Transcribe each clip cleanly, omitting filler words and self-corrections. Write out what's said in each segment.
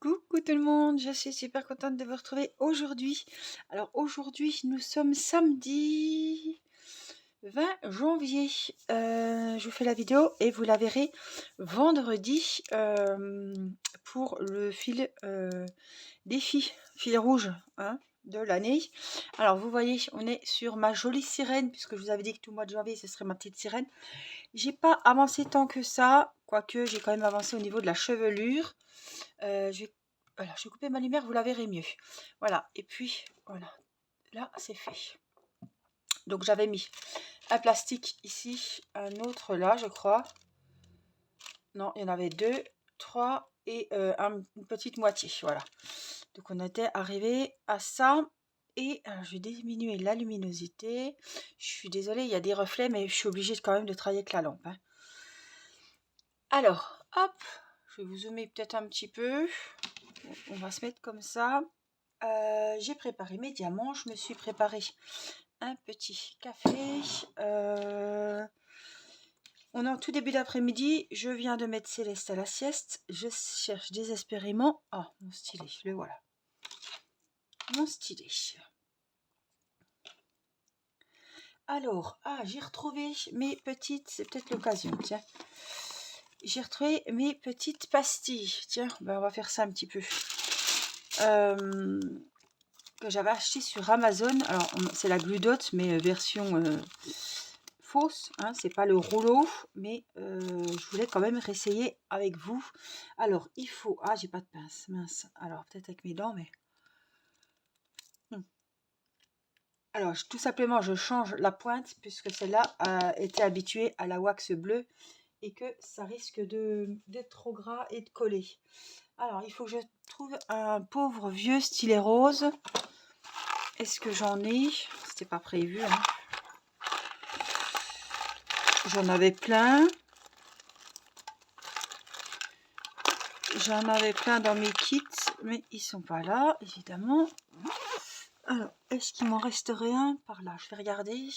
Coucou tout le monde, je suis super contente de vous retrouver aujourd'hui. Alors aujourd'hui, nous sommes samedi 20 janvier. Je vous fais la vidéo et vous la verrez vendredi pour le fil défi, fil rouge hein, de l'année. Alors vous voyez, on est sur ma jolie sirène, puisque je vous avais dit que tout le mois de janvier, ce serait ma petite sirène. J'ai pas avancé tant que ça, quoique j'ai quand même avancé au niveau de la chevelure. Voilà, je vais couper ma lumière, vous la verrez mieux. Voilà, et puis voilà, là c'est fait. Donc j'avais mis un plastique ici, un autre là, je crois. Non, il y en avait deux, trois et une petite moitié. Voilà. Donc on était arrivé à ça. Et je vais diminuer la luminosité. Je suis désolée, il y a des reflets, mais je suis obligée quand même de travailler avec la lampe. Hein. Alors, hop, je vais vous zoomer peut-être un petit peu. On va se mettre comme ça. J'ai préparé mes diamants. Je me suis préparé un petit café. On est en tout début d'après-midi. Je viens de mettre Céleste à la sieste. Je cherche désespérément. Oh, mon stylet, le voilà. Mon stylet. Alors, j'ai retrouvé mes petites... C'est peut-être l'occasion, tiens. J'ai retrouvé mes petites pastilles. Tiens, ben on va faire ça un petit peu. Que j'avais acheté sur Amazon. Alors, c'est la Glue Dot, mais version fausse. Hein, c'est pas le rouleau, mais je voulais quand même réessayer avec vous. Alors, il faut... Ah, j'ai pas de pince, mince. Alors, peut-être avec mes dents, mais... Alors, tout simplement, je change la pointe, puisque celle-là était habituée à la wax bleue, et que ça risque d'être trop gras et de coller. Alors, il faut que je trouve un pauvre vieux stylet rose. Est-ce que j'en ai? C'était pas prévu. Hein. J'en avais plein. J'en avais plein dans mes kits, mais ils sont pas là, évidemment. Alors, est-ce qu'il m'en resterait un par là? Je vais regarder.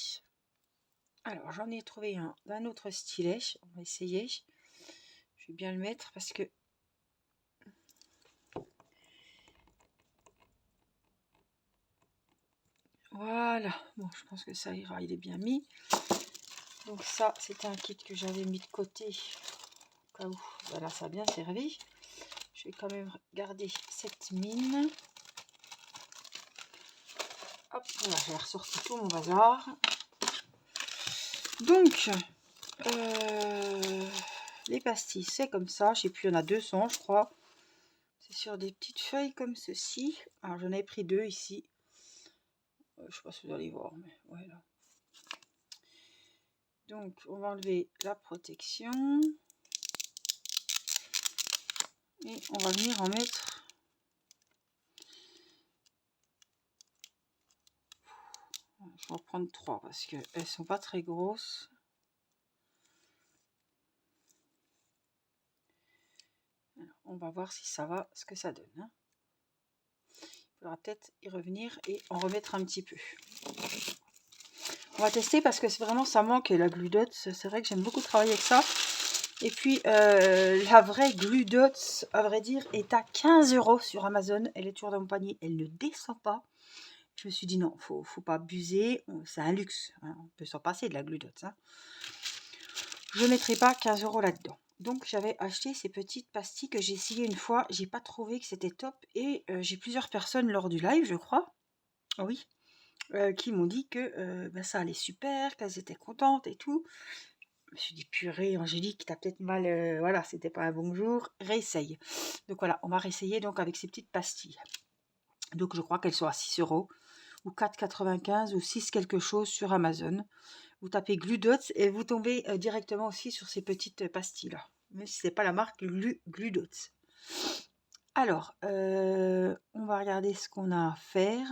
Alors, j'en ai trouvé un d'un autre stylet. On va essayer. Je vais bien le mettre parce que... Voilà. Bon, je pense que ça ira. Il est bien mis. Donc ça, c'était un kit que j'avais mis de côté. Au cas où. Voilà, ça a bien servi. Je vais quand même garder cette mine. Hop, voilà, j'ai ressorti tout mon bazar. Donc, les pastilles, c'est comme ça. Je sais plus, il y en a 200, je crois. C'est sur des petites feuilles comme ceci. Alors, j'en ai pris deux ici. Je sais pas si vous allez voir, mais voilà. Donc, on va enlever la protection. Et on va venir en mettre... Je vais en prendre 3 parce qu'elles sont pas très grosses. Alors, on va voir si ça va, ce que ça donne. Hein. Il faudra peut-être y revenir et en remettre un petit peu. On va tester parce que c'est vraiment ça manque la Glue Dot. C'est vrai que j'aime beaucoup travailler avec ça. Et puis la vraie Glue Dot, à vrai dire, est à 15 € sur Amazon. Elle est toujours dans mon panier, elle ne descend pas. Je me suis dit non, faut pas abuser. C'est un luxe. Hein. On peut s'en passer de la Glue Dot. Hein. Je ne mettrai pas 15 € là-dedans. Donc j'avais acheté ces petites pastilles que j'ai essayé une fois. J'ai pas trouvé que c'était top. Et j'ai plusieurs personnes lors du live, je crois. Oui. Qui m'ont dit que ça allait super, qu'elles étaient contentes et tout. Je me suis dit, purée, Angélique, t'as peut-être mal, voilà, c'était pas un bon jour, réessaye. Donc voilà, on va réessayer donc avec ces petites pastilles. Donc je crois qu'elles sont à 6 € ou 4,95 ou 6 quelque chose sur Amazon. Vous tapez Glue Dots et vous tombez directement aussi sur ces petites pastilles-là. Même si c'est pas la marque Glue Dots. Alors, on va regarder ce qu'on a à faire.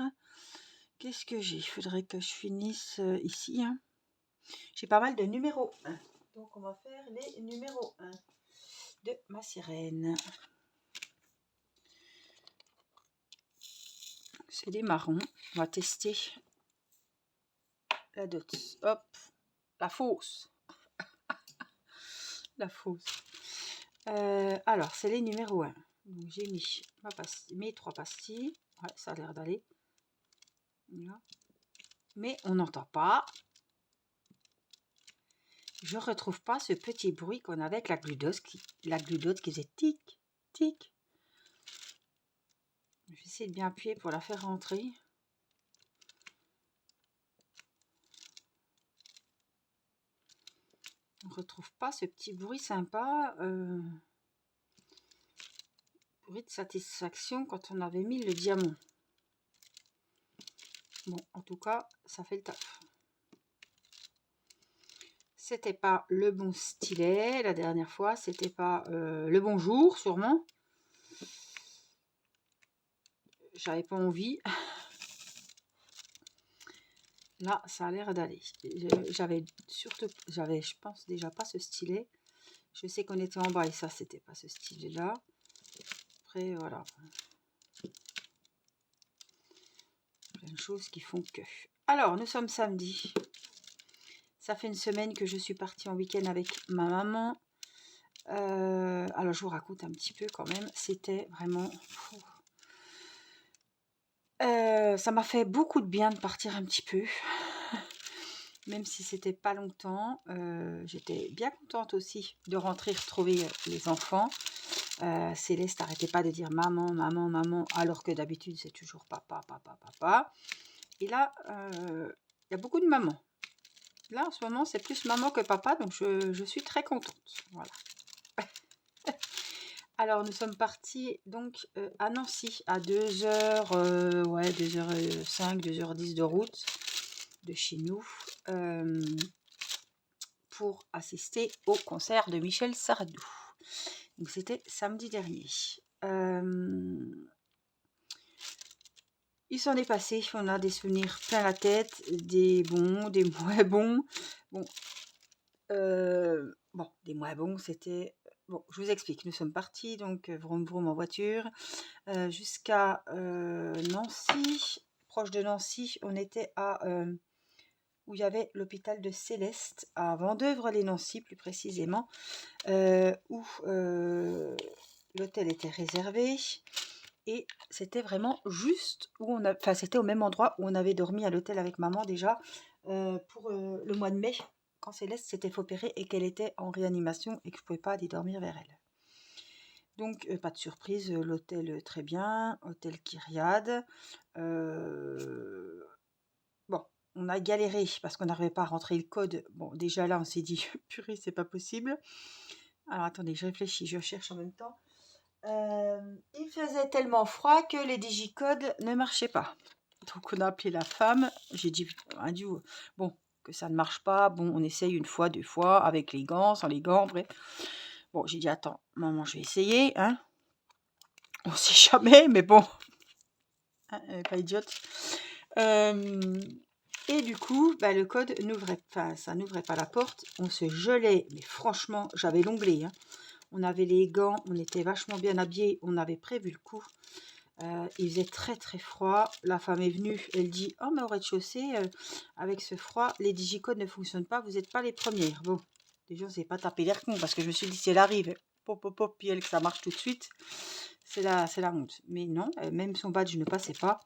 Qu'est-ce que j'ai? Il faudrait que je finisse ici. Hein. J'ai pas mal de numéros 1. Donc, on va faire les numéros 1 de ma sirène. C'est des marrons. On va tester la dot. Hop, la fausse. La fausse. Alors, c'est les numéros 1. Donc j'ai mis mes 3 pastilles. Ouais, ça a l'air d'aller. Voilà. Mais on n'entend pas. Je retrouve pas ce petit bruit qu'on avait avec la glucose qui faisait tic, tic. Je vais essayer de bien appuyer pour la faire rentrer. On ne retrouve pas ce petit bruit sympa, bruit de satisfaction quand on avait mis le diamant. Bon, en tout cas, ça fait le taf. C'était pas le bon stylet la dernière fois, c'était pas le bon jour sûrement. J'avais pas envie. Là, ça a l'air d'aller. J'avais, je pense déjà pas ce stylet. Je sais qu'on était en bas et ça, c'était pas ce stylet-là. Après, voilà. Plein de choses qui font que. Alors, nous sommes samedi. Ça fait une semaine que je suis partie en week-end avec ma maman. Alors, je vous raconte un petit peu quand même. C'était vraiment... ça m'a fait beaucoup de bien de partir un petit peu. Même si c'était pas longtemps. J'étais bien contente aussi de rentrer retrouver les enfants. Céleste n'arrêtait pas de dire maman, maman, maman, alors que d'habitude c'est toujours papa, papa, papa. Et là, il y a beaucoup de mamans. Là, en ce moment, c'est plus maman que papa, donc je suis très contente. Voilà. Alors, nous sommes partis donc à Nancy, à 2h, ouais, 2h05, 2h10 de route de chez nous, pour assister au concert de Michel Sardou. Donc, c'était samedi dernier. Il s'en est passé, on a des souvenirs plein la tête, des bons, des moins bons. Bon, des moins bons, c'était... Bon, je vous explique, nous sommes partis, donc vroom vroom en voiture, jusqu'à Nancy, proche de Nancy, on était à... où il y avait l'hôpital de Céleste, à Vendeuvre-les-Nancy plus précisément, où l'hôtel était réservé. Et c'était vraiment juste où on a... Enfin, c'était au même endroit où on avait dormi à l'hôtel avec maman déjà pour le mois de mai, quand Céleste s'était fait opérer et qu'elle était en réanimation et que je ne pouvais pas aller dormir vers elle. Donc, pas de surprise, l'hôtel très bien, hôtel Kyriade. Bon, on a galéré parce qu'on n'arrivait pas à rentrer le code. Bon, déjà là, on s'est dit, purée, c'est pas possible. Alors, attendez, je réfléchis, je cherche en même temps. Il faisait tellement froid que les digicodes ne marchaient pas. Donc on a appelé la femme. J'ai dit, bon, que ça ne marche pas. Bon, on essaye une fois, 2 fois, avec les gants, sans les gants, bref. Bon, j'ai dit, attends, maman, je vais essayer. Hein. On sait jamais, mais bon. Hein, elle n'est pas idiote. Et du coup, bah, le code n'ouvrait pas, ça n'ouvrait pas la porte. On se gelait, mais franchement, j'avais l'onglet. Hein. On avait les gants, on était vachement bien habillés, on avait prévu le coup. Il faisait très très froid. La femme est venue, elle dit, oh mais au rez-de-chaussée, avec ce froid, les digicodes ne fonctionnent pas, vous n'êtes pas les premières. Bon, déjà, on ne s'est pas tapé l'air con, parce que je me suis dit, si elle arrive, pop, pop, pop, puis elle, que ça marche tout de suite, c'est la honte. Mais non, même son badge ne passait pas.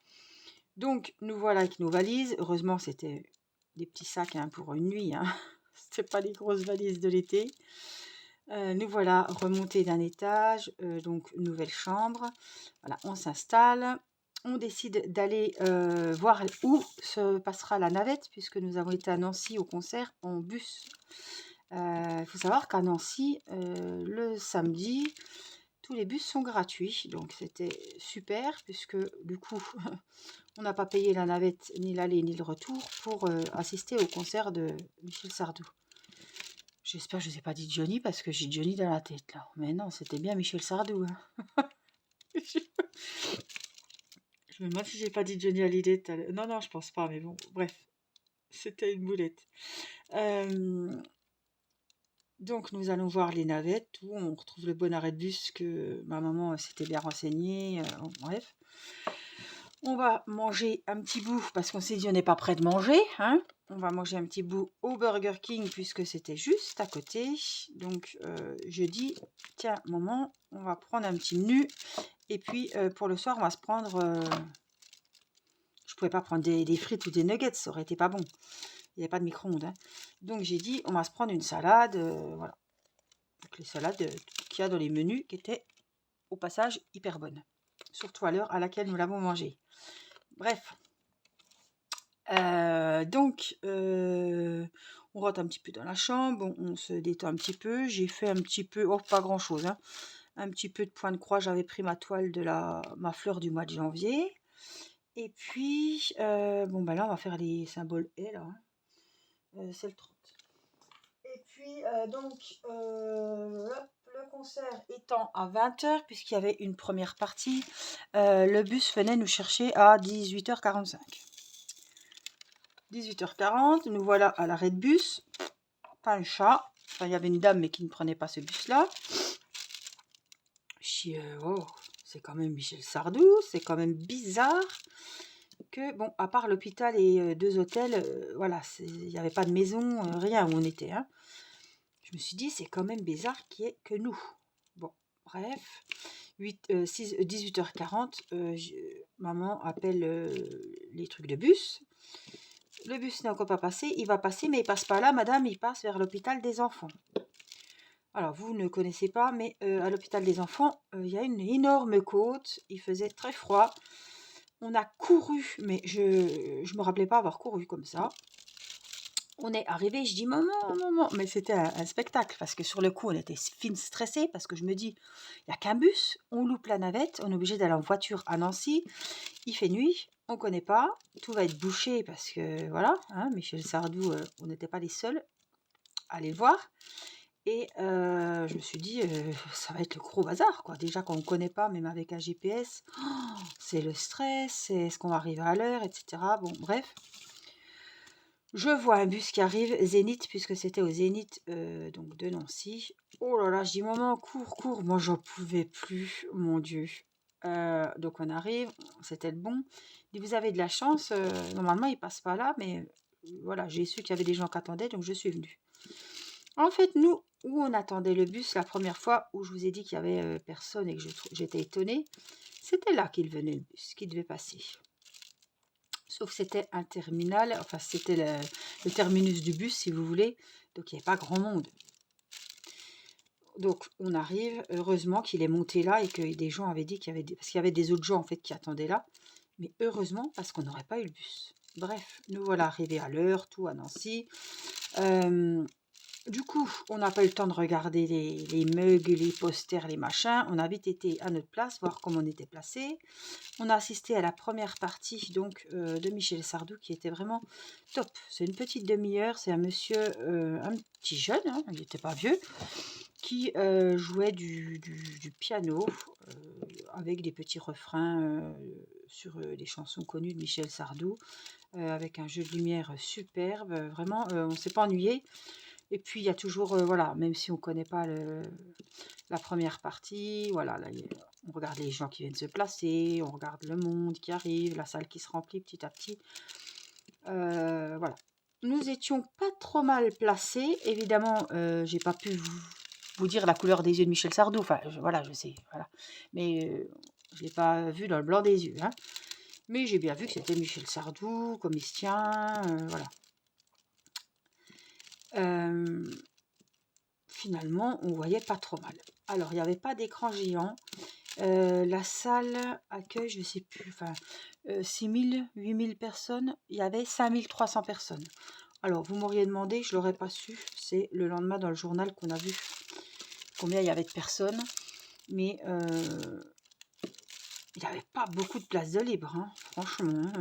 Donc, nous voilà avec nos valises. Heureusement, c'était des petits sacs hein, pour une nuit. Hein. C'était pas les grosses valises de l'été. Nous voilà remontés d'un étage, donc nouvelle chambre. Voilà, on s'installe. On décide d'aller voir où se passera la navette, puisque nous avons été à Nancy au concert en bus. Il faut savoir qu'à Nancy, le samedi, tous les bus sont gratuits. Donc c'était super, puisque du coup, on n'a pas payé la navette, ni l'aller, ni le retour, pour assister au concert de Michel Sardou. J'espère que je ne vous ai pas dit Johnny parce que j'ai Johnny dans la tête là. Mais non, c'était bien Michel Sardou. Hein. Je me demande si j'ai pas dit Johnny Hallyday. Non, non, je pense pas, mais bon, bref. C'était une boulette. Donc, nous allons voir les navettes où on retrouve le bon arrêt de bus que ma maman s'était bien renseignée. Bref. On va manger un petit bout, parce qu'on s'est dit on n'est pas prêt de manger, hein. On va manger un petit bout au Burger King, puisque c'était juste à côté. Donc, je dis, tiens, maman, on va prendre un petit menu. Et puis, pour le soir, on va se prendre... je pouvais pas prendre des frites ou des nuggets, ça aurait été pas bon. Il n'y avait pas de micro-ondes, hein. Donc, j'ai dit, on va se prendre une salade, voilà. Donc, les salades qu'il y a dans les menus, qui étaient, au passage, hyper bonnes. Surtout à l'heure à laquelle nous l'avons mangé. Bref. Donc, on rentre un petit peu dans la chambre, on se détend un petit peu. J'ai fait un petit peu, oh pas grand chose, hein, un petit peu de point de croix. J'avais pris ma toile de ma fleur du mois de janvier. Et puis, bon ben là on va faire les symboles et là, hein. C'est le 30. Et puis, donc, le concert étant à 20h, puisqu'il y avait une première partie, le bus venait nous chercher à 18h45. 18h40, nous voilà à l'arrêt de bus. Pas un chat. Enfin, il y avait une dame, mais qui ne prenait pas ce bus-là. Je dis, oh, c'est quand même Michel Sardou, c'est quand même bizarre que, bon, à part l'hôpital et 2 hôtels, voilà, il n'y avait pas de maison, rien où on était, hein. Je me suis dit, c'est quand même bizarre qu'il n'y ait que nous. Bon, bref, 18h40, maman appelle les trucs de bus. Le bus n'est encore pas passé, il va passer, mais il passe pas là, madame, il passe vers l'hôpital des enfants. Alors, vous ne connaissez pas, mais à l'hôpital des enfants, il y a une énorme côte, il faisait très froid. On a couru, mais je ne me rappelais pas avoir couru comme ça. On est arrivé, je dis maman, maman, mais c'était un spectacle parce que sur le coup on était stressés parce que je me dis, il n'y a qu'un bus, on loupe la navette, on est obligé d'aller en voiture à Nancy, il fait nuit, on ne connaît pas, tout va être bouché parce que voilà, hein, Michel Sardou, on n'était pas les seuls à aller le voir. Et je me suis dit, ça va être le gros bazar, quoi. Déjà qu'on ne connaît pas, même avec un GPS, c'est le stress, c'est est-ce qu'on va arriver à l'heure, etc. Bon, bref. Je vois un bus qui arrive, Zénith, puisque c'était au Zénith donc de Nancy. Oh là là, je dis maman, cours, cours. Moi, j'en pouvais plus, mon Dieu. Donc on arrive, c'était le bon. Il dit, vous avez de la chance, normalement il passe pas là, mais voilà, j'ai su qu'il y avait des gens qui attendaient, donc je suis venue. En fait, nous, où on attendait le bus la première fois, où je vous ai dit qu'il y avait personne et que j'étais étonnée, c'était là qu'il venait le bus, qui devait passer. Sauf que c'était un terminal, enfin c'était le terminus du bus si vous voulez, donc il n'y avait pas grand monde. Donc on arrive, heureusement qu'il est monté là et que des gens avaient dit qu'il y avait parce qu'il y avait des autres gens en fait qui attendaient là, mais heureusement parce qu'on n'aurait pas eu le bus. Bref, nous voilà arrivés à l'heure, tout à Nancy. Du coup, on n'a pas eu le temps de regarder les mugs, les posters, les machins. On a vite été à notre place, voir comment on était placé. On a assisté à la première partie donc de Michel Sardou qui était vraiment top. C'est une petite demi-heure. C'est un monsieur, un petit jeune, hein, il n'était pas vieux, qui jouait du piano avec des petits refrains sur les chansons connues de Michel Sardou, avec un jeu de lumière superbe. Vraiment, on ne s'est pas ennuyé. Et puis, il y a toujours, voilà, même si on ne connaît pas la première partie, voilà, là, on regarde les gens qui viennent se placer, on regarde le monde qui arrive, la salle qui se remplit petit à petit. Voilà. Nous étions pas trop mal placés. Évidemment, j'ai pas pu vous dire la couleur des yeux de Michel Sardou. Enfin, voilà, je sais, voilà. Mais je l'ai pas vu dans le blanc des yeux, hein. Mais j'ai bien vu que c'était Michel Sardou, comme il se tient, voilà. Finalement, on voyait pas trop mal. Alors, il n'y avait pas d'écran géant. La salle accueille, je ne sais plus, enfin, 6 000, 8 000 personnes. Il y avait 5 300 personnes. Alors, vous m'auriez demandé, je ne l'aurais pas su. C'est le lendemain dans le journal qu'on a vu combien il y avait de personnes. Mais il n'y avait pas beaucoup de places de libre, hein, franchement.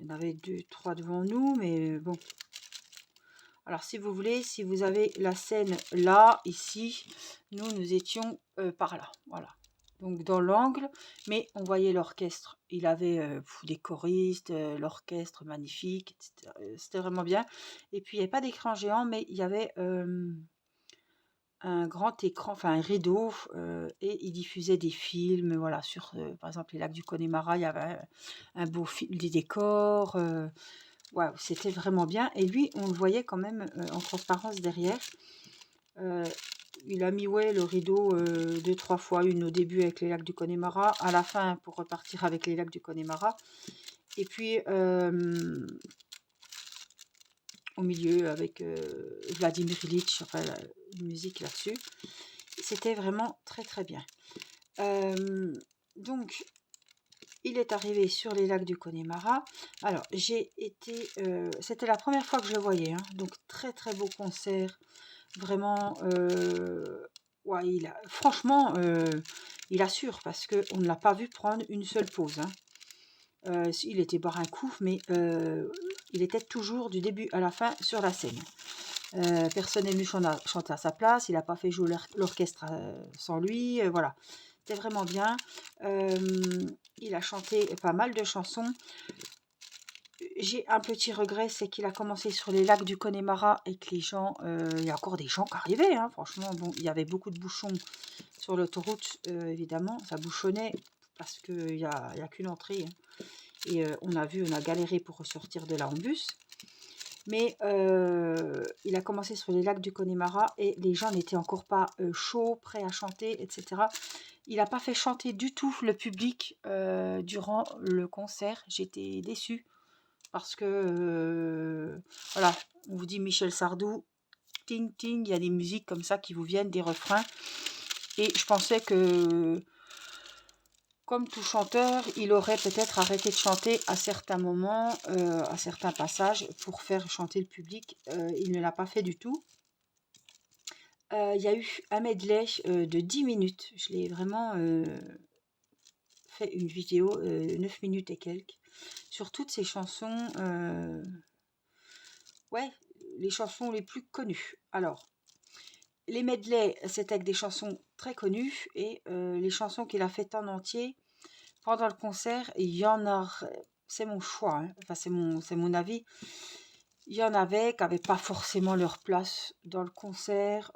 Il y en avait 2, 3 devant nous, mais bon. Alors, si vous voulez, si vous avez la scène là, ici, nous étions par là, voilà. Donc, dans l'angle, mais on voyait l'orchestre. Il avait des choristes, l'orchestre magnifique, etc. C'était vraiment bien. Et puis, il n'y avait pas d'écran géant, mais il y avait un grand écran, enfin un rideau, et il diffusait des films, voilà, sur, par exemple, les lacs du Connemara, il y avait un beau film, des décors, waouh, c'était vraiment bien. Et lui, on le voyait quand même en transparence derrière. Il a mis, ouais, le rideau 2-3 fois, une au début avec les lacs du Connemara, à la fin pour repartir avec les lacs du Connemara. Et puis au milieu avec Vladimir Ilitch, enfin une musique là-dessus. C'était vraiment très très bien. Donc, il est arrivé sur les lacs du Connemara. Alors, c'était la première fois que je le voyais, hein, donc très très beau concert. Vraiment, ouais, franchement, il assure parce qu'on ne l'a pas vu prendre une seule pause, hein. Il était boire un coup, mais il était toujours du début à la fin sur la scène. Personne n'est venu chanter à sa place, il n'a pas fait jouer l'orchestre sans lui, voilà. C'était vraiment bien. Il a chanté pas mal de chansons. J'ai un petit regret, c'est qu'il a commencé sur les lacs du Connemara et que les gens, il y a encore des gens qui arrivaient, hein, franchement. Bon, il y avait beaucoup de bouchons sur l'autoroute, évidemment, ça bouchonnait parce qu'il n'y a qu'une entrée, hein. Et on a galéré pour ressortir de là en bus. Mais il a commencé sur les lacs du Connemara et les gens n'étaient encore pas chauds, prêts à chanter, etc. Il n'a pas fait chanter du tout le public durant le concert. J'étais déçue parce que, voilà, on vous dit Michel Sardou, ting ting, il y a des musiques comme ça qui vous viennent, des refrains. Et je pensais que, comme tout chanteur, il aurait peut-être arrêté de chanter à certains moments, à certains passages, pour faire chanter le public. Il ne l'a pas fait du tout. Il y a eu un medley de 10 minutes. Je l'ai vraiment fait une vidéo, 9 minutes et quelques, sur toutes ces chansons. Ouais, les chansons les plus connues. Alors, les medleys, c'était avec des chansons très connues. Et les chansons qu'il a faites en entier, pendant le concert, il y en a, c'est mon choix, hein, enfin c'est mon avis, il y en avait qui n'avaient pas forcément leur place dans le concert.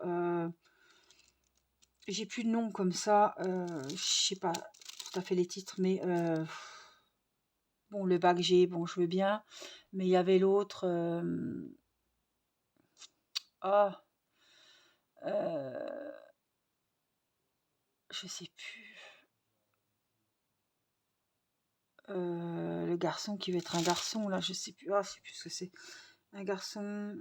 J'ai plus de noms comme ça, je sais pas tout à fait les titres, mais bon, le bac G, bon, je veux bien, mais il y avait l'autre, ah, je sais plus, le garçon qui veut être un garçon, là, je sais plus, je sais plus ce que c'est, un garçon,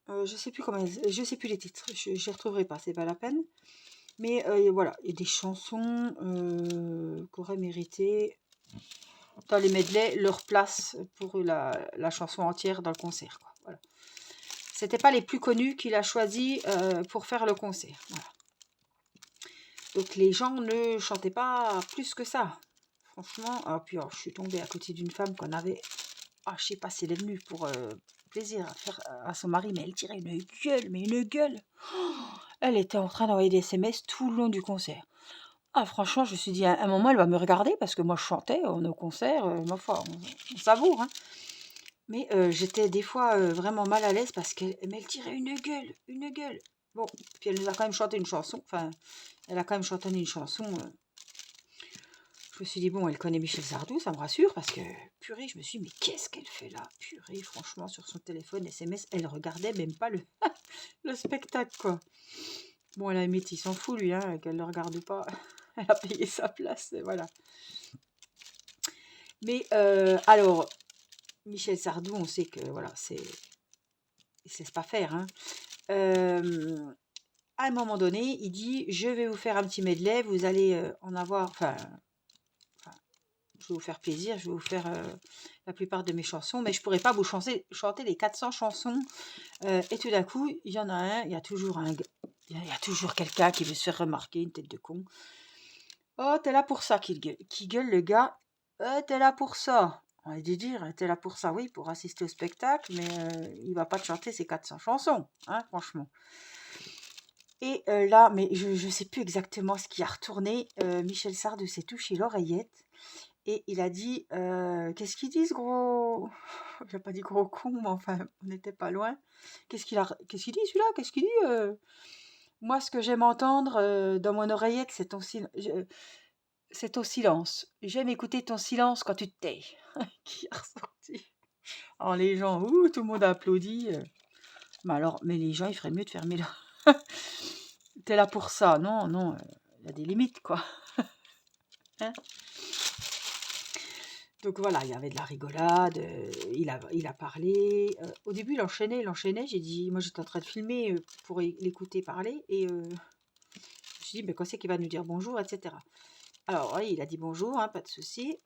je sais plus je sais plus les titres, je les retrouverai pas, c'est pas la peine. Mais voilà, il y a des chansons qui auraient mérité dans les medleys leur place pour la chanson entière dans le concert, quoi. Voilà. C'était pas les plus connus qu'il a choisi pour faire le concert. Voilà. Donc les gens ne chantaient pas plus que ça. Franchement, puis je suis tombée à côté d'une femme qu'on avait. Je sais pas si elle est venue pour plaisir à son mari, mais elle tirait une gueule, mais une gueule. Elle était en train d'envoyer des SMS tout le long du concert. Franchement, je me suis dit, à un moment, elle va me regarder parce que moi, je chantais, on est au concert, ma foi, on savoure, hein. Mais j'étais des fois vraiment mal à l'aise parce qu'elle tirait une gueule, une gueule. Bon, puis elle nous a quand même chanté une chanson, enfin, elle a quand même chanté une chanson. Je me suis dit, bon, elle connaît Michel Sardou, ça me rassure, parce que, purée, je me suis dit, mais qu'est-ce qu'elle fait là? Purée, franchement, sur son téléphone, SMS, elle regardait même pas le, le spectacle, quoi. Bon, à la limite, il s'en fout, lui, hein, qu'elle ne le regarde pas. Elle a payé sa place, et voilà. Mais, alors, Michel Sardou, on sait que, voilà, il ne se laisse pas faire, hein. À un moment donné, il dit, je vais vous faire un petit medley, vous allez en avoir, enfin, je vais vous faire plaisir, je vais vous faire la plupart de mes chansons, mais je ne pourrai pas vous chanter les 400 chansons. Et tout d'un coup, il y en a un, il y a toujours quelqu'un qui veut se faire remarquer, une tête de con. Oh, t'es là pour ça, qui gueule le gars. T'es là pour ça. On va dire, t'es là pour ça, oui, pour assister au spectacle, mais il va pas te chanter ses 400 chansons, hein, franchement. Et là, mais je ne sais plus exactement ce qui a retourné. Michel Sardou s'est touché l'oreillette. Et il a dit, qu'est-ce qu'il dit ce gros... J'ai pas dit gros con, mais enfin, on n'était pas loin. Qu'est-ce qu'il dit celui-là? Qu'est-ce qu'il dit Moi, ce que j'aime entendre dans mon oreillette, c'est ton silence. J'aime écouter ton silence quand tu te tais. Qui a ressorti. Alors les gens, ouh, tout le monde a applaudi. Mais les gens, il ferait mieux de fermer là. T'es là pour ça. Non, non, il y a des limites, quoi. Hein. Donc voilà, il y avait de la rigolade, il a parlé. Au début, il enchaînait. J'ai dit, moi j'étais en train de filmer pour l'écouter parler. Et je me suis dit, mais quand c'est qu'il va nous dire bonjour, etc. Alors oui, il a dit bonjour, hein, pas de souci.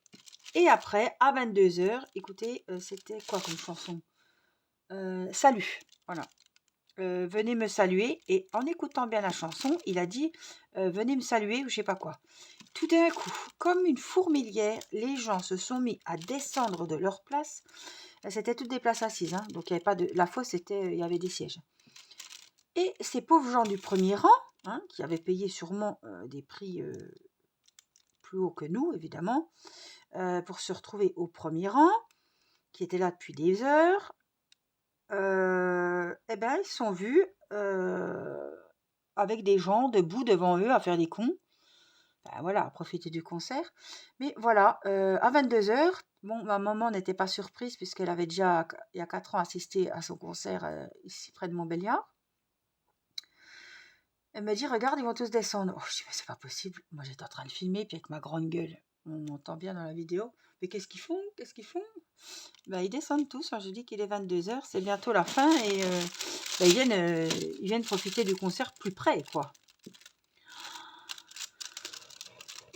Et après, à 22h, écoutez, c'était quoi comme chanson? Salut, voilà. Venez me saluer. Et en écoutant bien la chanson, il a dit, venez me saluer ou je sais pas quoi. Tout d'un coup, comme une fourmilière, les gens se sont mis à descendre de leur place. C'était toutes des places assises, hein, donc il y avait pas de... La fosse, il y avait des sièges. Et ces pauvres gens du premier rang, hein, qui avaient payé sûrement des prix plus hauts que nous, évidemment, pour se retrouver au premier rang, qui étaient là depuis des heures, eh ben, ils sont vus avec des gens debout devant eux à faire des cons. Ben voilà, à profiter du concert. Mais voilà, à 22h, bon, ma maman n'était pas surprise puisqu'elle avait déjà, il y a 4 ans, assisté à son concert ici près de Montbéliard. Elle me dit, regarde, ils vont tous descendre. Oh, je dis, mais c'est pas possible. Moi, j'étais en train de filmer, puis avec ma grande gueule, on entend bien dans la vidéo. Mais qu'est-ce qu'ils font? Qu'est-ce qu'ils font? Ben, ils descendent tous. Je dis qu'il est 22h, c'est bientôt la fin. Et ben, ils viennent profiter du concert plus près, quoi.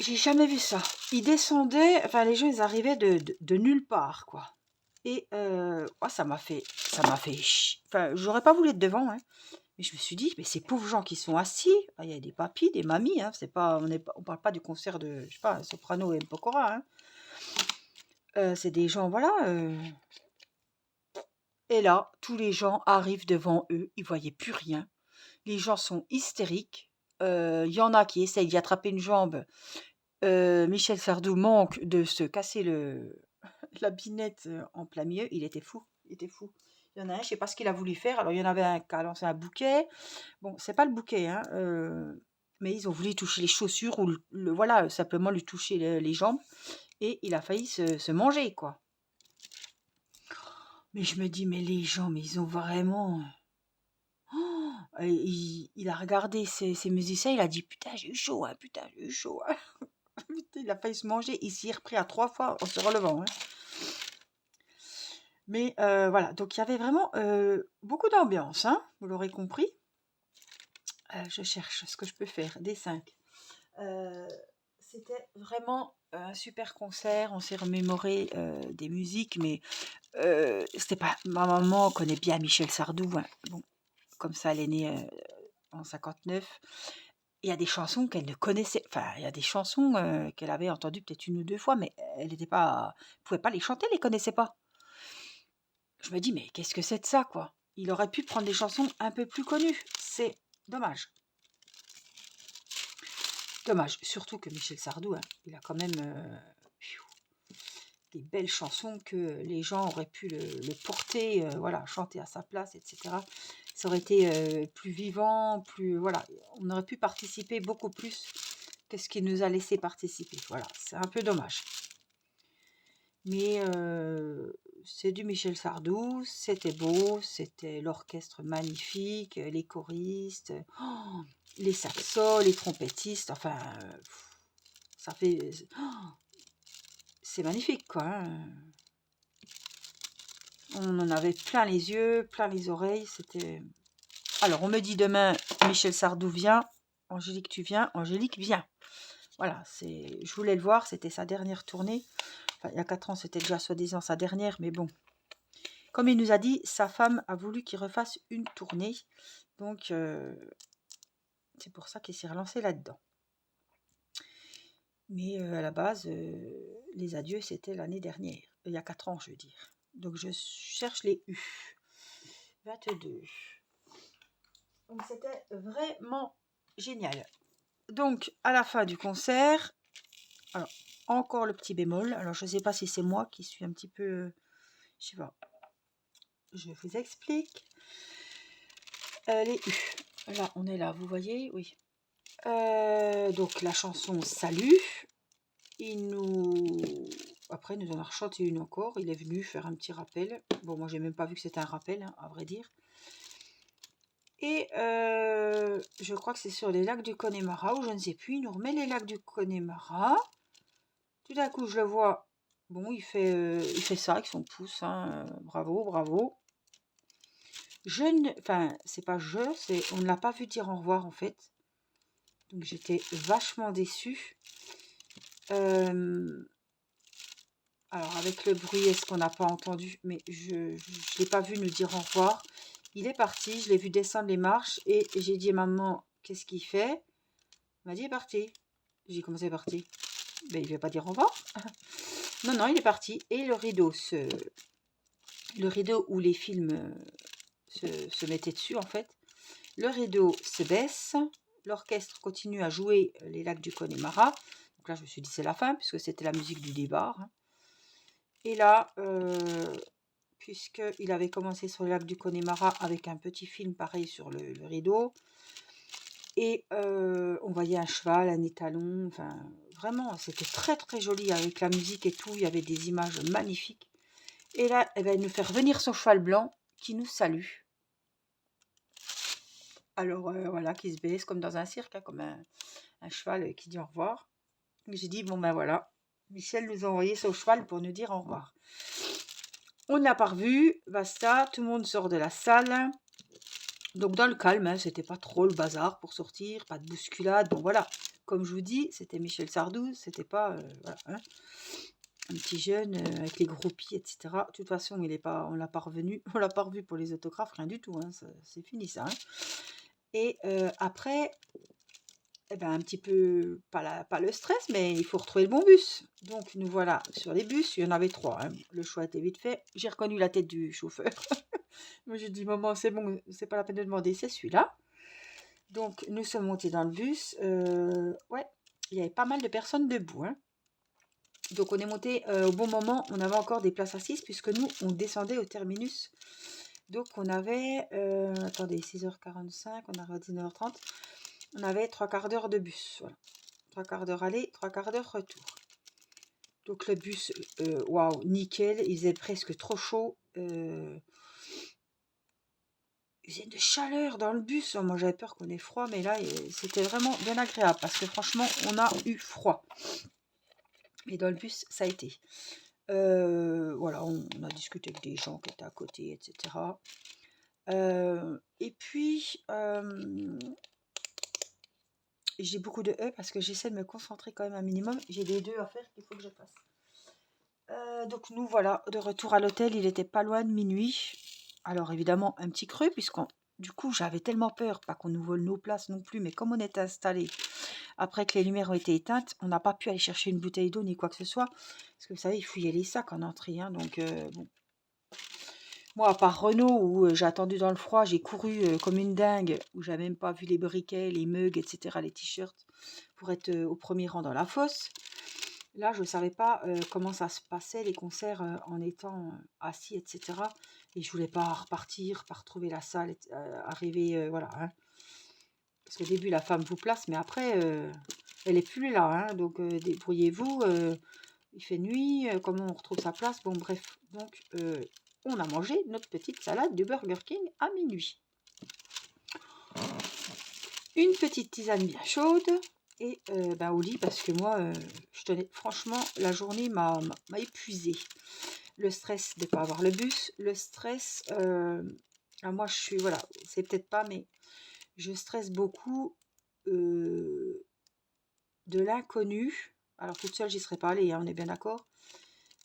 J'ai jamais vu ça. Ils descendaient, enfin les gens ils arrivaient de nulle part, quoi. Et oh, ça m'a fait enfin, j'aurais pas voulu être devant, hein. Mais je me suis dit, mais ces pauvres gens qui sont assis, il y a des papis, des mamies, hein, c'est pas, on parle pas du concert de, je sais pas, Soprano et Pokora, hein. C'est des gens, voilà. Et là, tous les gens arrivent devant eux, ils voyaient plus rien. Les gens sont hystériques. Il y en a qui essayent d'y attraper une jambe. Michel Sardou manque de se casser la binette en plein milieu. Il était fou. Il était fou. Il y en a un, je sais pas ce qu'il a voulu faire. Alors, il y en avait un qui a lancé un bouquet. Bon, c'est pas le bouquet, hein, mais ils ont voulu lui toucher les chaussures ou voilà, simplement lui toucher les jambes. Et il a failli se manger, quoi. Mais je me dis, mais les gens, mais ils ont vraiment... Oh, et il a regardé ces musiciens, il a dit, putain, j'ai eu chaud, hein, putain, j'ai eu chaud, hein. Putain, il a failli se manger, il s'y est repris à 3 fois en se relevant, hein. Mais voilà, donc il y avait vraiment beaucoup d'ambiance, hein, vous l'aurez compris. Je cherche ce que je peux faire, des 5. C'était vraiment un super concert, on s'est remémoré des musiques, mais c'était pas... Ma maman connaît bien Michel Sardou, hein. Bon, comme ça, elle est née en 59. Il y a des chansons qu'elle ne connaissait, enfin, il y a des chansons qu'elle avait entendues peut-être 1 ou 2 fois, mais elle n'était pas, pouvait pas les chanter, elle les connaissait pas. Je me dis, mais qu'est-ce que c'est de ça, quoi? Il aurait pu prendre des chansons un peu plus connues. C'est dommage. Dommage. Surtout que Michel Sardou, hein, il a quand même des belles chansons que les gens auraient pu le porter, voilà, chanter à sa place, etc. Ça aurait été plus vivant, plus... Voilà, on aurait pu participer beaucoup plus que ce qu'il nous a laissé participer. Voilà, c'est un peu dommage. Mais c'est du Michel Sardou, c'était beau, c'était l'orchestre magnifique, les choristes, oh, les saxos, les trompettistes, enfin, ça fait... oh, c'est magnifique, quoi, hein. On en avait plein les yeux, plein les oreilles, c'était... Alors, on me dit demain, Michel Sardou vient, Angélique tu viens, Angélique vient. Voilà, je voulais le voir, c'était sa dernière tournée. Enfin, il y a 4 ans, c'était déjà soi-disant sa dernière, mais bon. Comme il nous a dit, sa femme a voulu qu'il refasse une tournée. Donc, c'est pour ça qu'il s'est relancé là-dedans. Mais à la base, les adieux, c'était l'année dernière. Il y a 4 ans, je veux dire. Donc, je cherche les U. 22. Donc, c'était vraiment génial. Donc, à la fin du concert... Alors, encore le petit bémol. Alors, je ne sais pas si c'est moi qui suis un petit peu... je sais pas. Je vous explique. Les U. Là, on est là, vous voyez? Oui. Donc, la chanson Salut. Après, il nous en a rechanté une encore. Il est venu faire un petit rappel. Bon, moi, j'ai même pas vu que c'était un rappel, hein, à vrai dire. Et je crois que c'est sur les lacs du Connemara, ou je ne sais plus. Il nous remet les lacs du Connemara. Tout d'un coup, je le vois. Bon, il fait ça avec son pouce. Hein. Bravo, bravo. Enfin, c'est pas on ne l'a pas vu dire au revoir, en fait. Donc, j'étais vachement déçue. Alors, avec le bruit, est-ce qu'on n'a pas entendu? Mais je ne l'ai pas vu nous dire au revoir. Il est parti, je l'ai vu descendre les marches et j'ai dit à maman, qu'est-ce qu'il fait? Il m'a dit, il est parti. J'ai dit, comment c'est parti? Ben, il ne veut pas dire au revoir. Non, non, il est parti. Et le rideau où les films se mettaient dessus, en fait, le rideau se baisse, l'orchestre continue à jouer les lacs du Connemara. Donc là, je me suis dit, c'est la fin, puisque c'était la musique du départ. Hein. Et là, puisqu'il avait commencé sur le lac du Connemara avec un petit film pareil sur le rideau, et on voyait un cheval, un étalon, enfin, vraiment, c'était très très joli avec la musique et tout, il y avait des images magnifiques. Et là, eh ben, il nous fait revenir son cheval blanc qui nous salue. Alors voilà, qui se baisse comme dans un cirque, hein, comme un cheval qui dit au revoir. J'ai dit, bon ben voilà, Michel nous a envoyé son cheval pour nous dire au revoir. On ne l'a pas revu, basta, tout le monde sort de la salle. Donc dans le calme, hein, c'était pas trop le bazar pour sortir, pas de bousculade. Bon voilà, comme je vous dis, c'était Michel Sardou, c'était pas voilà, hein, un petit jeune avec les groupies, etc. De toute façon, on l'a pas revu pour les autographes, rien du tout. Hein, c'est fini ça. Hein. Et après, eh ben, un petit peu, pas le stress, mais il faut retrouver le bon bus. Donc nous voilà sur les bus, il y en avait 3. Hein. Le choix était vite fait. J'ai reconnu la tête du chauffeur. Moi j'ai dit, maman, c'est bon, c'est pas la peine de demander, c'est celui-là. Donc nous sommes montés dans le bus. Ouais, il y avait pas mal de personnes debout. Hein. Donc on est monté au bon moment, on avait encore des places assises puisque nous, on descendait au terminus. Donc on avait, attendez, 6h45, on arrive à 19h30. On avait 3/4 d'heure de bus, voilà. 3/4 d'heure aller, 3/4 d'heure retour. Donc le bus, waouh, nickel, il faisait presque trop chaud. Il faisait de chaleur dans le bus. Moi j'avais peur qu'on ait froid, mais là c'était vraiment bien agréable parce que franchement on a eu froid. Mais dans le bus ça a été. Voilà, on a discuté avec des gens qui étaient à côté, etc. Et puis j'ai beaucoup de E parce que j'essaie de me concentrer quand même un minimum. J'ai des 2 à faire qu'il faut que je fasse. Donc nous voilà de retour à l'hôtel, il était pas loin de minuit. Alors évidemment un petit creux puisqu'on du coup j'avais tellement peur, pas qu'on nous vole nos places non plus, mais comme on était installé après que les lumières ont été éteintes, on n'a pas pu aller chercher une bouteille d'eau ni quoi que ce soit. Parce que vous savez, ils fouillaient les sacs en entrée, hein, donc bon. Moi, à part Renault, où j'ai attendu dans le froid, j'ai couru comme une dingue, où j'avais même pas vu les briquets, les mugs, etc., les t-shirts, pour être au premier rang dans la fosse. Là, je ne savais pas comment ça se passait, les concerts, en étant assis, etc. Et je voulais pas repartir, pas retrouver la salle, arriver, voilà. Hein. Parce qu'au début, la femme vous place, mais après, elle n'est plus là. Hein, donc, débrouillez-vous. Il fait nuit, comment on retrouve sa place? Bon, bref. Donc, on a mangé notre petite salade du Burger King à minuit. Une petite tisane bien chaude et au lit parce que moi, je tenais, franchement, la journée m'a épuisée. Le stress de ne pas avoir le bus, le stress, moi je suis, voilà, c'est peut-être pas, mais je stresse beaucoup de l'inconnu. Alors toute seule, j'y serais pas allée, hein, on est bien d'accord.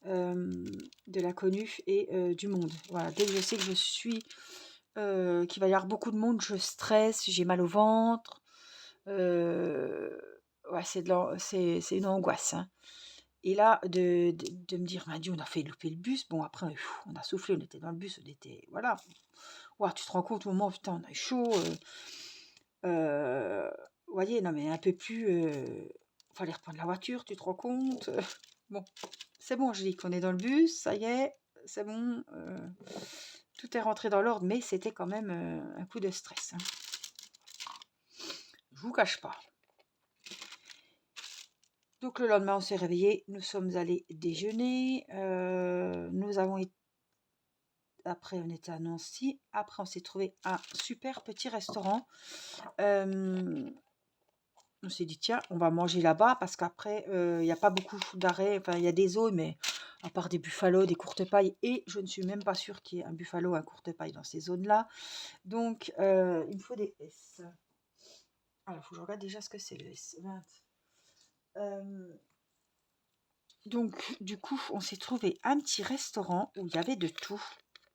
De l'inconnu et du monde. Voilà, dès que je sais que je suis qu'il va y avoir beaucoup de monde, je stresse, j'ai mal au ventre. Ouais, c'est une angoisse. Hein. Et là, de me dire, Dieu, on a fait louper le bus. Bon, après, on a soufflé, on était dans le bus, on était. Voilà. Ouais, tu te rends compte au moment, putain, on a eu chaud. Vous voyez, non, mais un peu plus. fallait reprendre la voiture, tu te rends compte? Bon, c'est bon, je dis qu'on est dans le bus, ça y est, c'est bon, tout est rentré dans l'ordre, mais c'était quand même un coup de stress, hein. Je vous cache pas. Donc le lendemain, on s'est réveillé, nous sommes allés déjeuner, nous avons été, après on était à Nancy, après on s'est trouvé un super petit restaurant. On s'est dit tiens, on va manger là-bas parce qu'après il n'y a pas beaucoup d'arrêts, enfin il y a des zones, mais à part des buffalo, des courtes pailles, et je ne suis même pas sûre qu'il y ait un buffalo, un courte paille dans ces zones-là. Donc il me faut des S. Alors il faut que je regarde déjà ce que c'est le S20. Donc, du coup, on s'est trouvé un petit restaurant où il y avait de tout.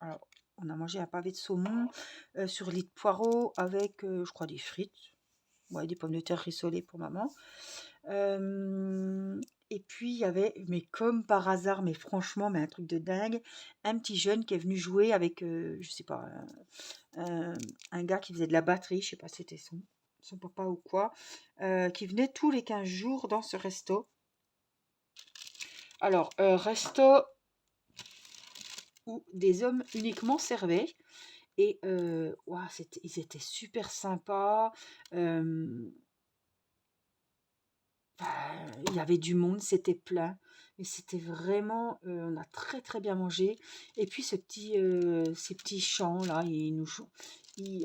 Alors, on a mangé un pavé de saumon sur lit de poireaux avec, je crois, des frites. Ouais, des pommes de terre rissolées pour maman. Et puis, il y avait, mais comme par hasard, mais franchement, mais un truc de dingue, un petit jeune qui est venu jouer avec, je sais pas, un gars qui faisait de la batterie, je sais pas si c'était son papa ou quoi, qui venait tous les 15 jours dans ce resto. Alors, resto où des hommes uniquement servaient. Et ouah, ils étaient super sympas. Il y avait du monde, c'était plein. Mais c'était vraiment, on a très très bien mangé. Et puis ces petits chants là,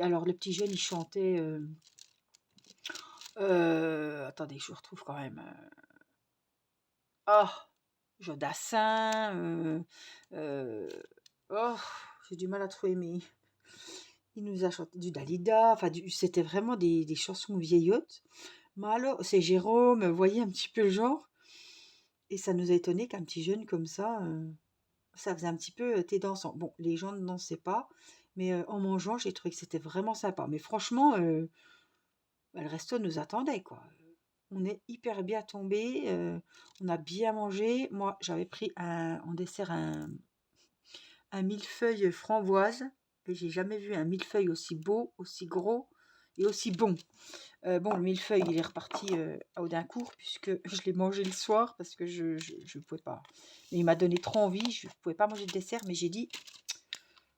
alors le petit jeune il chantait. Attendez, je retrouve quand même. Oh, Jodassin. Oh, j'ai du mal à trouver mes. Il nous a chanté du Dalida, enfin, c'était vraiment des chansons vieillottes. Mais alors, c'est Jérôme, vous voyez un petit peu le genre. Et ça nous a étonné qu'un petit jeune comme ça faisait un petit peu thé dansant. Bon, les gens ne dansaient pas, mais en mangeant, j'ai trouvé que c'était vraiment sympa. Mais franchement, bah, le resto nous attendait, quoi. On est hyper bien tombé, on a bien mangé. Moi, j'avais pris en dessert un millefeuille framboise. Et j'ai jamais vu un millefeuille aussi beau, aussi gros et aussi bon. Bon, le millefeuille, il est reparti à Audincourt puisque je l'ai mangé le soir parce que je ne pouvais pas. Mais il m'a donné trop envie, je ne pouvais pas manger de dessert, mais j'ai dit,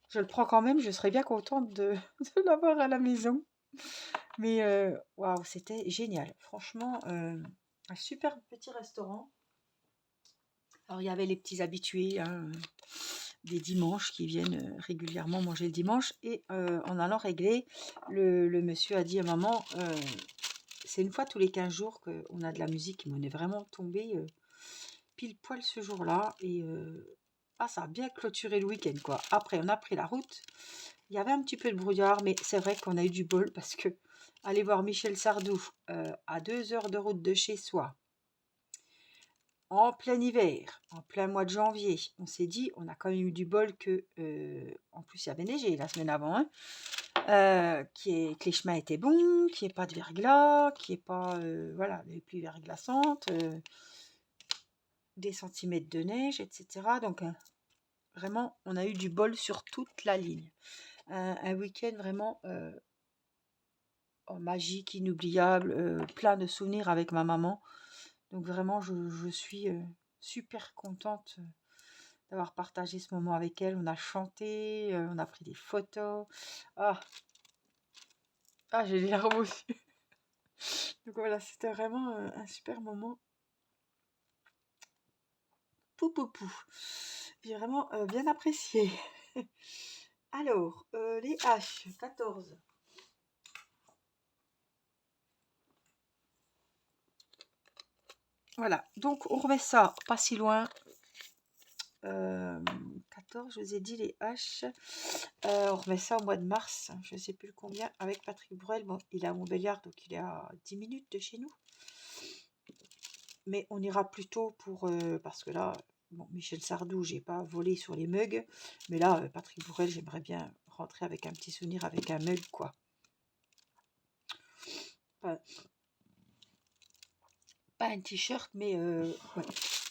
je le prends quand même, je serais bien contente de l'avoir à la maison. Mais waouh, c'était génial. Franchement, un super petit restaurant. Alors, il y avait les petits habitués, hein, des dimanches qui viennent régulièrement manger le dimanche. Et en allant régler, le monsieur a dit à maman, c'est une fois tous les 15 jours qu'on a de la musique. Mais on est vraiment tombé pile poil ce jour-là. Et ça a bien clôturé le week-end, quoi. Après, on a pris la route. Il y avait un petit peu de brouillard, mais c'est vrai qu'on a eu du bol parce que aller voir Michel Sardou à 2 heures de route de chez soi, en plein hiver, en plein mois de janvier, on s'est dit, on a quand même eu du bol que, en plus il y avait neigé la semaine avant, hein, que les chemins étaient bons, qu'il n'y ait pas de verglas, qu'il n'y ait pas, voilà, les pluies verglaçantes, des centimètres de neige, etc. Donc vraiment, on a eu du bol sur toute la ligne. Un week-end vraiment magique, inoubliable, plein de souvenirs avec ma maman. Donc vraiment, je suis super contente d'avoir partagé ce moment avec elle. On a chanté, on a pris des photos. Ah, j'ai les larmes aux yeux. Donc voilà, c'était vraiment un super moment. Pou pou pou. J'ai vraiment bien apprécié. Alors, les H, 14. Voilà, donc on remet ça pas si loin. 14, je vous ai dit les H. On remet ça au mois de mars, je ne sais plus combien, avec Patrick Bruel. Bon, il est à Montbéliard, donc il est à 10 minutes de chez nous. Mais on ira plus tôt parce que là, bon, Michel Sardou, j'ai pas volé sur les mugs. Mais là, Patrick Bruel, j'aimerais bien rentrer avec un petit souvenir, avec un mug, quoi. Pas un t-shirt, mais ouais.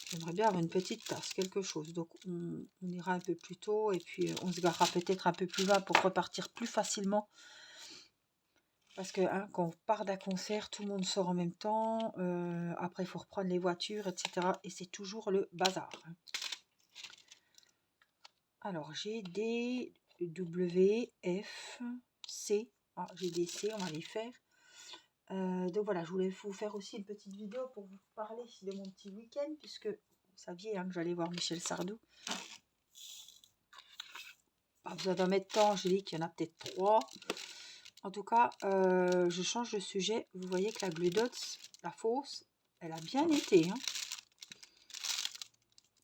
J'aimerais bien avoir une petite tasse, quelque chose. Donc on ira un peu plus tôt et puis on se garera peut-être un peu plus loin pour repartir plus facilement. Parce que hein, quand on part d'un concert, tout le monde sort en même temps. Après, il faut reprendre les voitures, etc. Et c'est toujours le bazar. Hein. Alors, j'ai des W, F, C. Ah, j'ai des C, on va les faire. Donc voilà, je voulais vous faire aussi une petite vidéo pour vous parler de mon petit week-end, puisque vous saviez hein, que j'allais voir Michel Sardou. Pas besoin d'en mettre tant, j'ai dit qu'il y en a peut-être 3. En tout cas, je change de sujet. Vous voyez que la Glue Dots, la fausse, elle a bien été. Hein.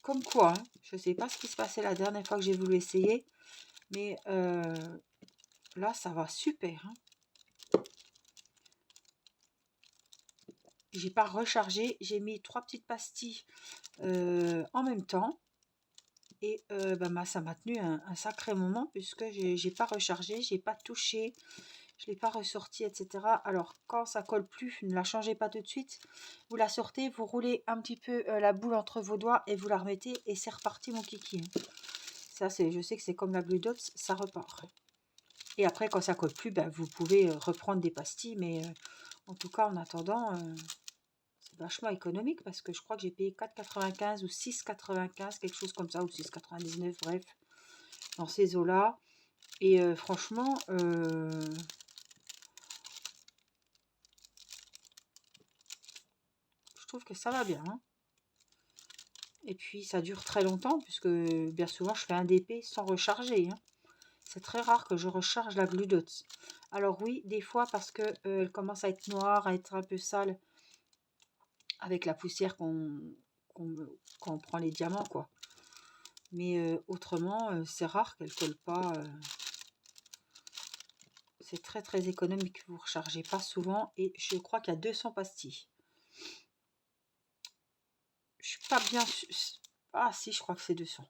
Comme quoi, hein, je ne sais pas ce qui se passait la dernière fois que j'ai voulu essayer, mais là, ça va super. Hein. J'ai pas rechargé, j'ai mis 3 petites pastilles en même temps. Et ça m'a tenu un sacré moment puisque j'ai pas rechargé, j'ai pas touché, je l'ai pas ressorti, etc. Alors quand ça colle plus, ne la changez pas tout de suite. Vous la sortez, vous roulez un petit peu la boule entre vos doigts et vous la remettez et c'est reparti mon kiki. Ça je sais que c'est comme la Glue Dots, ça repart. Et après quand ça colle plus, vous pouvez reprendre des pastilles, mais en tout cas en attendant... c'est vachement économique parce que je crois que j'ai payé 4,95 ou 6,95, quelque chose comme ça, ou 6,99, bref, dans ces eaux-là. Et franchement, je trouve que ça va bien. Hein. Et puis, ça dure très longtemps puisque bien souvent, je fais un DP sans recharger. Hein. C'est très rare que je recharge la Glue Dots. Alors oui, des fois, parce que elle commence à être noire, à être un peu sale, avec la poussière quand on prend les diamants, quoi. Mais autrement, c'est rare qu'elle colle pas. C'est très très économique. Vous ne rechargez pas souvent. Et je crois qu'il y a 200 pastilles. Je suis pas bien sûre. Ah si, je crois que c'est 200.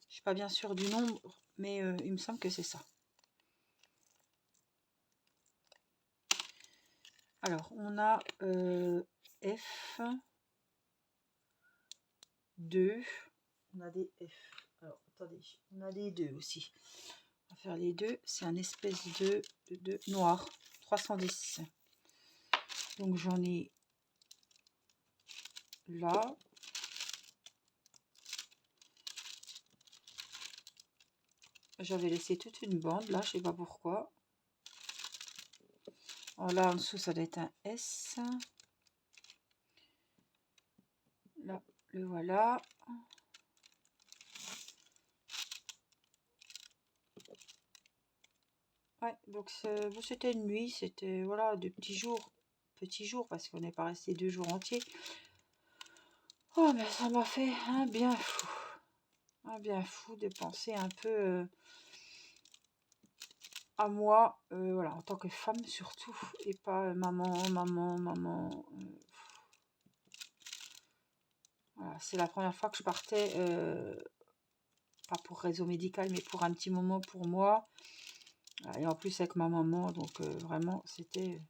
Je suis pas bien sûre du nombre, mais il me semble que c'est ça. Alors, on a F, 2. On a des F. Alors, attendez, on a des 2 aussi. On va faire les 2. C'est un espèce de noir. 310. Donc, j'en ai là. J'avais laissé toute une bande, là, je sais pas pourquoi. Alors là, en dessous, ça doit être un S. Là, le voilà. Ouais, donc c'était une nuit, c'était voilà, de petits jours, parce qu'on n'est pas resté 2 jours entiers. Oh, mais ça m'a fait un bien fou de penser un peu à moi, voilà, en tant que femme surtout, et pas maman. Voilà, c'est la première fois que je partais, pas pour raison médicale, mais pour un petit moment pour moi. Et en plus avec ma maman, donc vraiment, c'était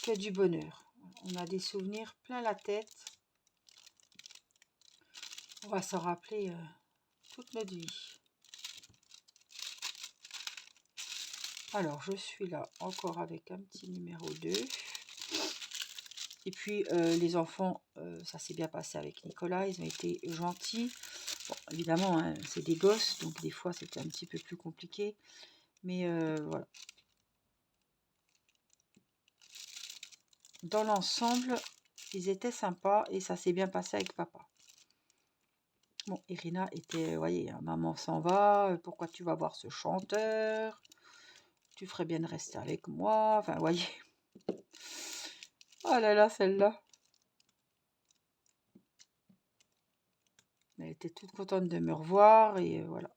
que du bonheur. On a des souvenirs plein la tête. On va s'en rappeler toute notre vie. Alors, je suis là encore avec un petit numéro 2. Et puis, les enfants, ça s'est bien passé avec Nicolas. Ils ont été gentils. Bon, évidemment, hein, c'est des gosses, donc des fois, c'était un petit peu plus compliqué. Mais voilà. Dans l'ensemble, ils étaient sympas et ça s'est bien passé avec papa. Bon, Irina était, vous voyez, hein, maman s'en va, pourquoi tu vas voir ce chanteur? Tu ferais bien de rester avec moi. Enfin, vous voyez. Oh là là, celle-là. Elle était toute contente de me revoir et voilà.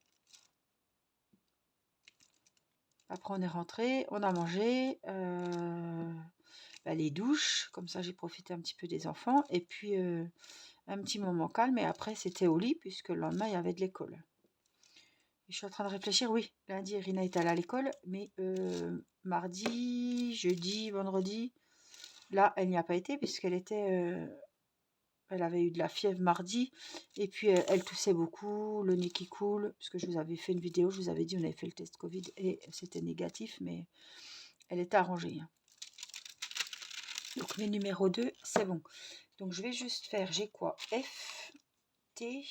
Après, on est rentré, on a mangé, les douches. Comme ça, j'ai profité un petit peu des enfants. Et puis, un petit moment calme. Et après, c'était au lit puisque le lendemain, il y avait de l'école. Et je suis en train de réfléchir. Oui, lundi, Irina est allée à l'école. Mais mardi, jeudi, vendredi, là, elle n'y a pas été puisqu'elle était... elle avait eu de la fièvre mardi et puis elle toussait beaucoup, le nez qui coule, parce que je vous avais fait une vidéo, je vous avais dit on avait fait le test Covid et c'était négatif, mais elle est arrangée. Hein. Donc mes numéros 2, c'est bon. Donc je vais juste faire, j'ai quoi? F, T.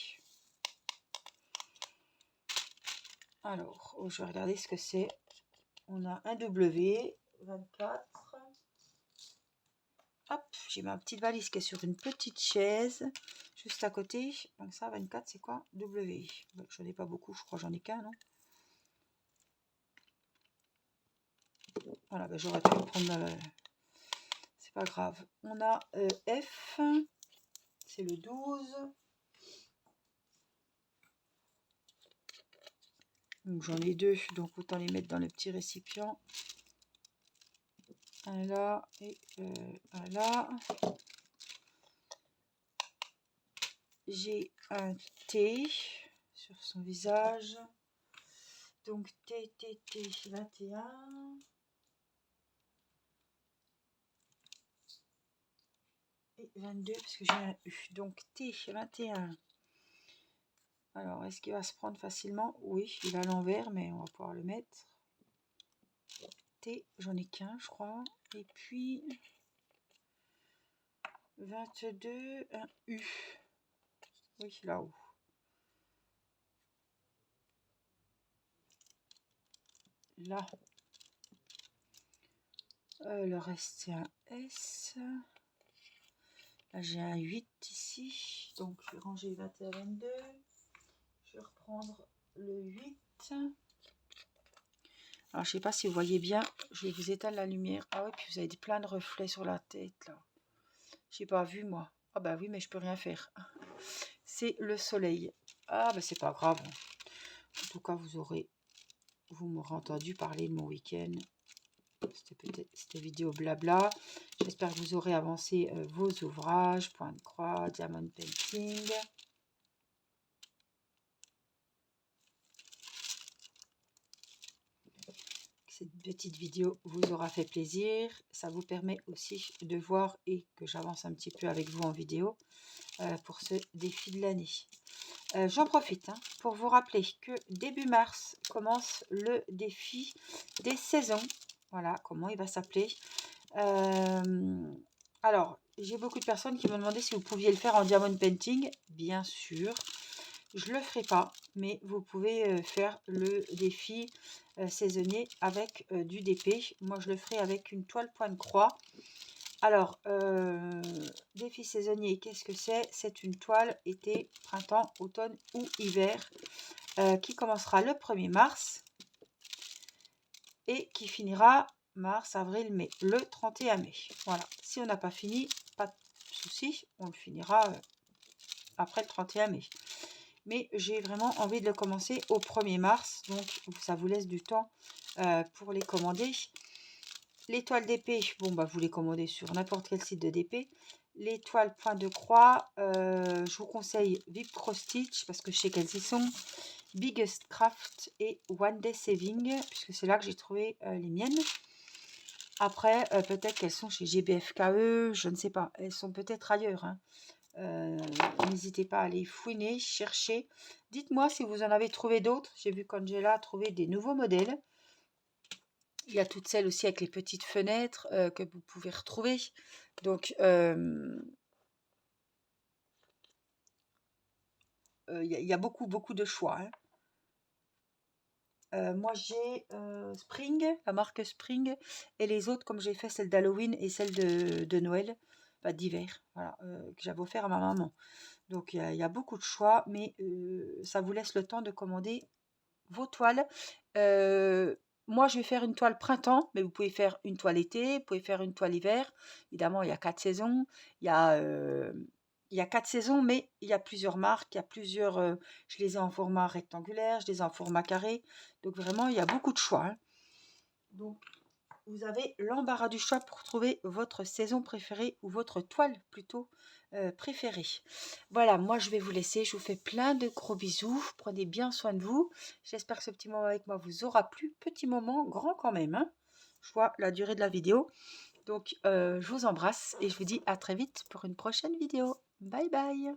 Alors, je vais regarder ce que c'est. On a un W, 24. Hop, j'ai ma petite valise qui est sur une petite chaise, juste à côté. Donc ça, 24, c'est quoi? W. Bon, j'en ai pas beaucoup, je crois, j'en ai qu'un, non? Voilà, ben, j'aurais pu le prendre... c'est pas grave. On a F, c'est le 12. Donc j'en ai deux, donc autant les mettre dans le petit récipient. Un là et un là. J'ai un T sur son visage. Donc T, 21. Et 22 parce que j'ai un U. Donc T, 21. Alors, est-ce qu'il va se prendre facilement? Oui, il est à l'envers, mais on va pouvoir le mettre. T, j'en ai qu'un, je crois. Et puis, 22, un U. Oui, là-haut. Là. Le reste, c'est un S. Là, j'ai un 8 ici. Donc, je vais ranger 21, 22. Je vais reprendre le 8. Alors, je sais pas si vous voyez bien. Je vais vous éteindre la lumière. Ah oui, puis vous avez plein de reflets sur la tête, là. J'ai pas vu, moi. Ah bah oui, mais je peux rien faire. C'est le soleil. Ah bah c'est pas grave. En tout cas, vous m'aurez entendu parler de mon week-end. C'était vidéo blabla. J'espère que vous aurez avancé vos ouvrages, point de croix, diamond painting. Cette petite vidéo vous aura fait plaisir. Ça vous permet aussi de voir et que j'avance un petit peu avec vous en vidéo pour ce défi de l'année. J'en profite pour vous rappeler que début mars commence le défi des saisons. Voilà comment il va s'appeler. Alors, j'ai beaucoup de personnes qui m'ont demandé si vous pouviez le faire en diamond painting. Bien sûr, je ne le ferai pas, mais vous pouvez faire le défi saisonnier avec du DP. Moi, je le ferai avec une toile point de croix. Alors, défi saisonnier, qu'est-ce que c'est? C'est une toile été, printemps, automne ou hiver qui commencera le 1er mars et qui finira mars, avril, mai, le 31 mai. Voilà, si on n'a pas fini, pas de souci, on le finira après le 31 mai. Mais j'ai vraiment envie de le commencer au 1er mars, donc ça vous laisse du temps pour les commander. Les toiles d'épée, bon bah vous les commandez sur n'importe quel site de DP. Les toiles point de croix, je vous conseille Vip Cross Stitch parce que je sais qu'elles y sont. Biggest Craft et One Day Saving, puisque c'est là que j'ai trouvé les miennes. Après, peut-être qu'elles sont chez GBFKE, je ne sais pas. Elles sont peut-être ailleurs. Hein. N'hésitez pas à aller fouiner, chercher. Dites-moi si vous en avez trouvé d'autres. J'ai vu qu'Angela a trouvé des nouveaux modèles. Il y a toutes celles aussi avec les petites fenêtres que vous pouvez retrouver. Donc, il y a beaucoup de choix. Hein. Moi, j'ai Spring, la marque Spring, et les autres, comme j'ai fait celle d'Halloween et celle de Noël, d'hiver, voilà, que j'avais offert à ma maman. Donc, il y a beaucoup de choix, mais ça vous laisse le temps de commander vos toiles. Moi, je vais faire une toile printemps, mais vous pouvez faire une toile été, vous pouvez faire une toile hiver. Évidemment, il y a 4 saisons. Il y a 4 saisons, mais il y a plusieurs marques, il y a plusieurs... je les ai en format rectangulaire, je les ai en format carré. Donc, vraiment, il y a beaucoup de choix. Hein. Donc, vous avez l'embarras du choix pour trouver votre saison préférée ou votre toile plutôt préférée. Voilà, moi je vais vous laisser. Je vous fais plein de gros bisous. Prenez bien soin de vous. J'espère que ce petit moment avec moi vous aura plu. Petit moment, grand quand même. Hein. Je vois la durée de la vidéo. Donc, je vous embrasse et je vous dis à très vite pour une prochaine vidéo. Bye bye.